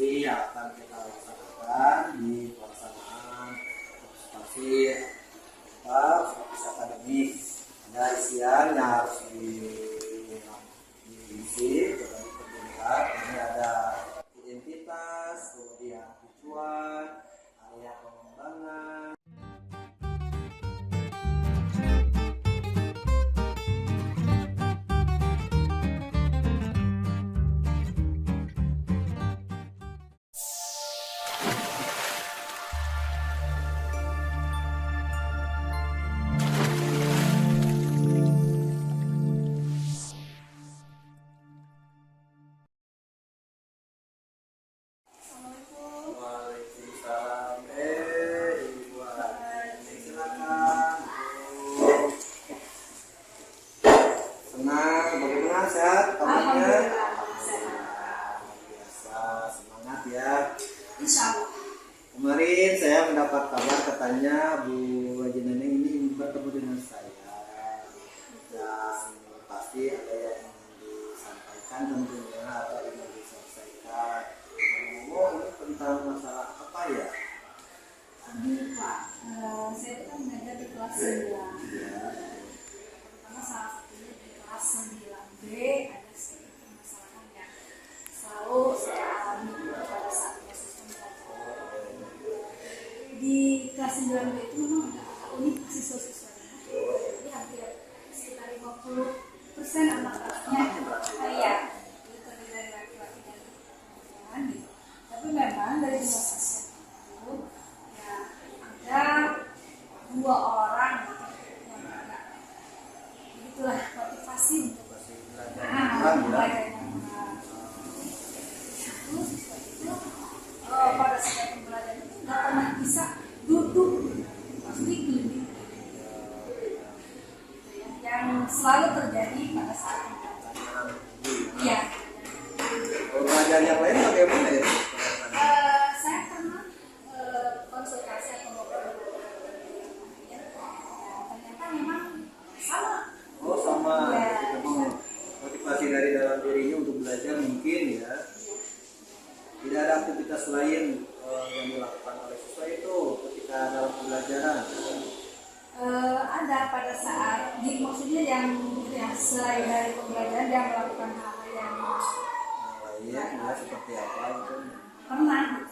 evaluasi yang akan kita laksanakan di pelaksanaan partisipasi fokus akademik. Ada isian yang harus diisi berbagai perguruan. Ini ada identitas, kemudian tujuan, area pengembangan. Waalaikumsalam. Ibu Ani, silakan. Senang, bagaimana, sehat kabarnya? Biasa, semangat ya. Insya Allah. Kemarin saya mendapat kabar katanya Bu Haji Neneng ini bertemu dengan saya, dan pasti ada yang ingin disampaikan tentunya atau ingin diselesaikan. Ngomong ini tentang masalah apa ya? Ini Pak, saya itu kan mengajar di kelas 9. Pertama salah satunya di kelas 9B ada sedikit permasalahan yang selalu saya alami pada saat proses pembelajaran. Di kelas 9B itu memang agak unik siswa-siswanya. Jadi hampir sekitar 50% anak-anaknya iya, itu terdiri dari laki-laki dan perempuan gitu. Tapi memang dari jumlah siswa itu ya ada 2 orang gitu yang agak begitulah motivasi untuk belajar yang benar. Itu siswa itu pada saat pembelajaran itu nggak pernah bisa duduk, pasti gelinding yang selalu terjadi pada saat pembelajaran. Iya. Belajar yang lain bagaimana ya? Saya pernah konsultasi atau ngobrol ya, ternyata memang sama. Oh sama, Ya. memang motivasi dari dalam dirinya untuk belajar mungkin ya. Tidak ada aktivitas lain yang dilakukan oleh siswa itu ketika dalam pembelajaran. Ada pada saat maksudnya yang selain dari pembelajaran dia melakukan hal-hal yang Lain ya seperti apa itu? pernah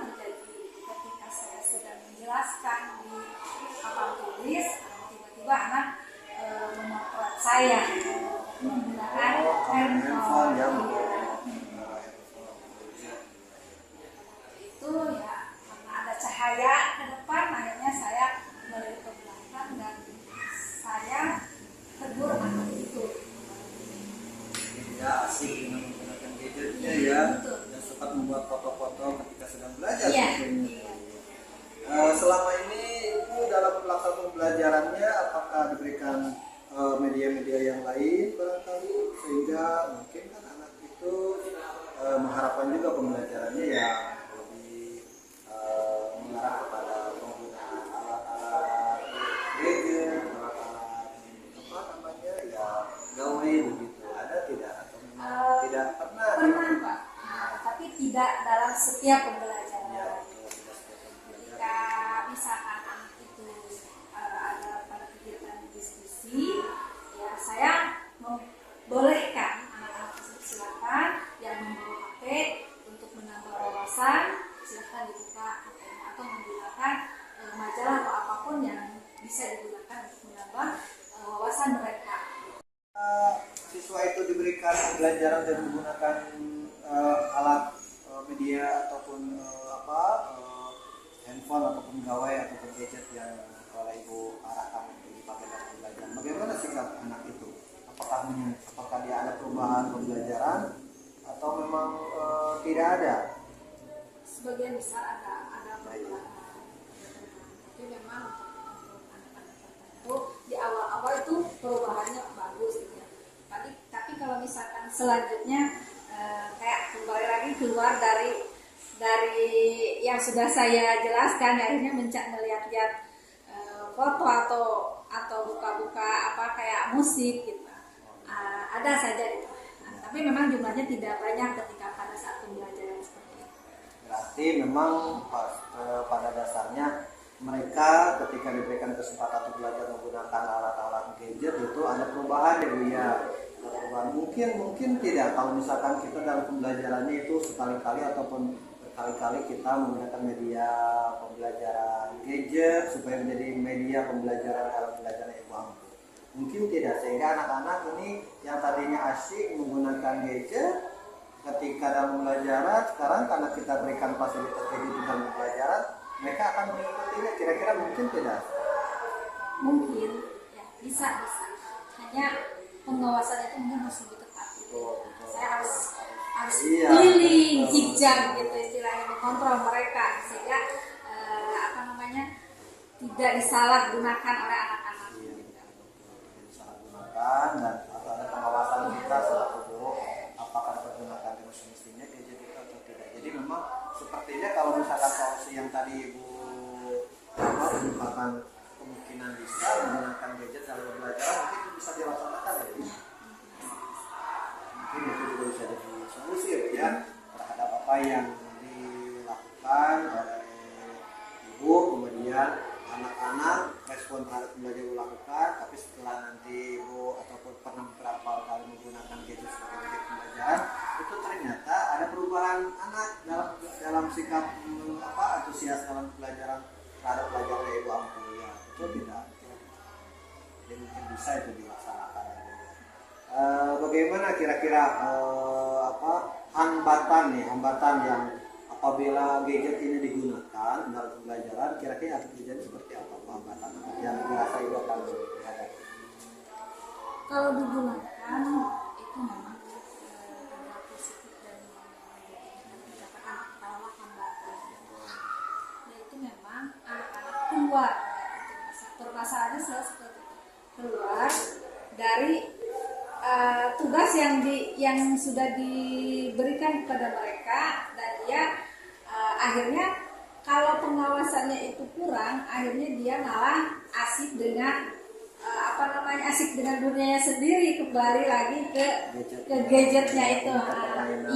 terjadi ketika saya sedang menjelaskan di papan tulis, tiba-tiba anak memotret saya menggunakan handphone ya. Itu ya karena ada cahaya ke depan, akhirnya saya melihat ke belakang dan saya tegur anak itu. Ya asik dengan menggunakan gadgetnya ya, dan sempat membuat foto-foto ketika sedang belajar. Iya. Selama ini Ibu dalam pelaksanaan pembelajarannya apakah diberikan media-media yang lain barangkali, sehingga mungkin kan anak itu mengharapkan juga pembelajarannya yang lebih mengarah kepada penggunaan alat-alat gadget, alat-alat apa namanya ya gawe begitu. Ada tidak atau memang tidak pernah? Pernah Pak, tapi tidak dalam setiap pembelajaran. Ya, Ketika misalkan anak itu ada pada kegiatan diskusi, ya saya membolehkan anak-anak tersebut silakan yang membawa HP untuk menambah wawasan, silakan dibuka HP-nya atau menggunakan majalah atau apapun yang bisa digunakan untuk menambah wawasan mereka. Siswa itu diberikan pembelajaran dan menggunakan alat media ataupun handphone ataupun gawai ataupun gadget yang oleh Ibu arahkan untuk dipakai dalam pembelajaran. Bagaimana sikap anak itu? Apakah dia ada perubahan pembelajaran atau memang tidak ada? Sebagian besar ada perubahan, tapi memang untuk anak-anak tertentu di awal-awal itu perubahannya bagus gitu ya. Tapi kalau misalkan selanjutnya kayak kembali lagi keluar dari yang sudah saya jelaskan, akhirnya melihat-lihat foto atau buka-buka apa kayak musik gitu, ada saja gitu. Tapi memang jumlahnya tidak banyak ketika pada saat pembelajaran seperti Berarti memang pada dasarnya mereka ketika diberikan kesempatan untuk belajar menggunakan alat-alat gadget itu ada perubahan ya Bu ya. Ada perubahan. Mungkin tidak kalau misalkan kita dalam pembelajarannya itu sekali-kali ataupun berkali-kali kita menggunakan media pembelajaran gadget supaya menjadi media pembelajaran dalam pembelajaran ibu ampu. Mungkin tidak, sehingga anak-anak ini yang tadinya asyik menggunakan gadget ketika dalam pembelajaran, sekarang karena kita berikan fasilitas gadget dalam pembelajaran, mereka akan mengikutinya. Kira-kira mungkin tidak? Mungkin ya bisa. Hanya pengawasan itu mungkin harus lebih ketat. Saya harus keliling zigzag gitu istilahnya, mengontrol mereka sehingga tidak disalahgunakan oleh anak-anak. Disalahgunakan dan ada pengawasan kita selaku guru apakah digunakan dengan semestinya gadget itu atau tidak. Jadi memang sepertinya kalau misalkan solusi yang tadi Ibu merupakan kemungkinan bisa menggunakan gadget dalam pembelajaran, mungkin itu bisa dilaksanakan ya. Mungkin itu juga bisa jadi solusi ya terhadap apa yang dilakukan oleh Ibu, kemudian anak-anak respon terhadap pembelajaran dilakukan, tapi setelah nanti Ibu ataupun pernah beberapa kali menggunakan gadget sebagai media pembelajaran, itu ternyata ada perubahan anak dalam sikap antusias dalam pelajaran terhadap pelajaran Ibu ampu ya. Itu tidak. Jadi mungkin bisa itu dilaksanakan. Bagaimana kira-kira hambatan yang apabila gadget ini digunakan dalam pembelajaran, kira-kira akan terjadi seperti apa hambatan yang dirasa Ibu akan dihadapi? Kalau digunakan itu memang ada positif dan dikatakan kalau hambatan, yaitu memang anak-anak keluar, permasalahannya selalu seperti itu, keluar dari tugas yang sudah diberikan kepada mereka, dan dia akhirnya kalau pengawasannya itu kurang, akhirnya dia malah asik dengan asik dengan dunianya sendiri, kembali lagi ke gadgetnya itu.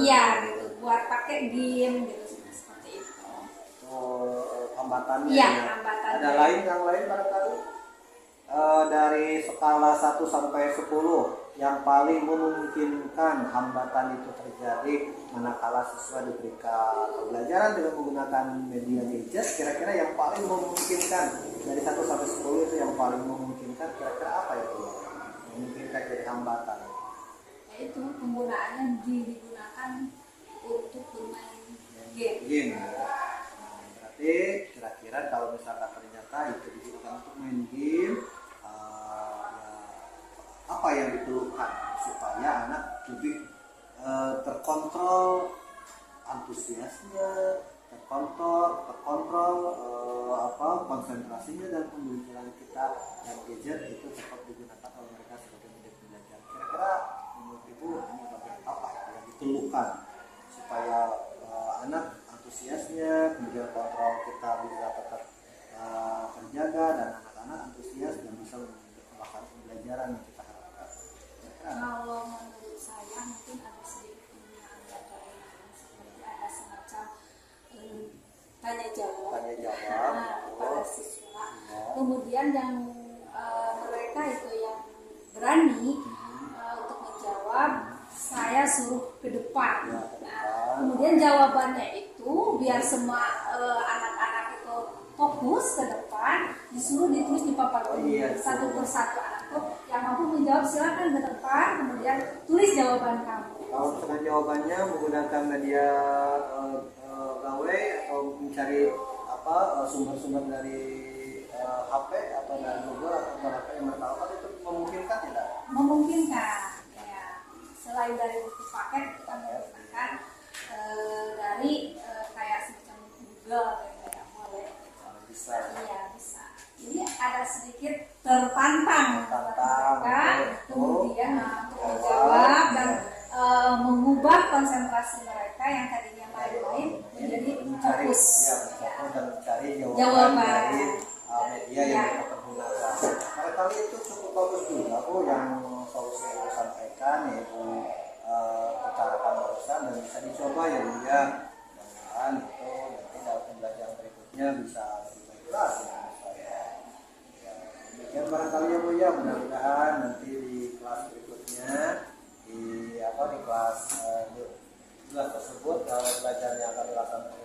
Iya gitu, buat pakai game gitu seperti itu. Hambatannya. Iya, ya. hambatannya. Ada yang lain barangkali dari skala 1 sampai 10 yang paling memungkinkan hambatan itu terjadi manakala siswa diberikan pembelajaran dengan menggunakan media gadget, kira-kira yang paling memungkinkan dari 1 sampai 10 itu yang paling memungkinkan kira-kira apa itu? Memungkinkan jadi hambatan. Yaitu penggunaannya digunakan untuk bermain game. Berarti kira-kira kalau misalkan ternyata itu digunakan untuk main game, apa yang diperlukan supaya anak lebih terkontrol antusiasnya, terkontrol konsentrasinya dalam pembelajaran kita, dan gadget itu tetap digunakan oleh mereka sebagai media pembelajaran. Kira-kira menurut Ibu ini apa yang diperlukan supaya anak antusiasnya, kemudian kontrol kita bisa tetap terjaga dan anak-anak antusias dan bisa melakukan pembelajaran yang kita harapkan. Kalau menurut saya mungkin ada sedikit pembinaan seperti ada semacam tanya jawab pada siswa. Kemudian yang mereka itu yang berani untuk menjawab, saya suruh ke depan. Kemudian jawabannya itu biar semua anak-anak itu fokus ke depan, disuruh ditulis di papan satu persatu. Anakku yang mampu menjawab silakan ke depan, kemudian tulis jawaban kamu. Kalau misalkan jawabannya menggunakan media gawai atau mencari sumber-sumber dari HP atau dari Google atau apa yang bertahu, itu memungkinkan tidak? Memungkinkan. Ya. Selain dari buku paket, kita menggunakan dari kayak semacam Google kayak boleh. Bisa. Iya bisa. Jadi ada sedikit tertantang mereka, kemudian untuk menjawab dan mengubah konsentrasi mereka yang tadinya main-main menjadi fokus. Dan mencari jawaban dari media yang mereka pergunakan. Barangkali itu cukup bagus juga yang solusi yang Ibu sampaikan, yaitu utarakan barusan, dan bisa dicoba ya Bu ya. Dan itu pembelajaran berikutnya bisa lebih baik lagi menurut saya. Ya, demikian barangkali ya Bu ya, mudah-mudahan nanti di kelas berikutnya di kelas tersebut kalau belajar yang akan dilaksanakan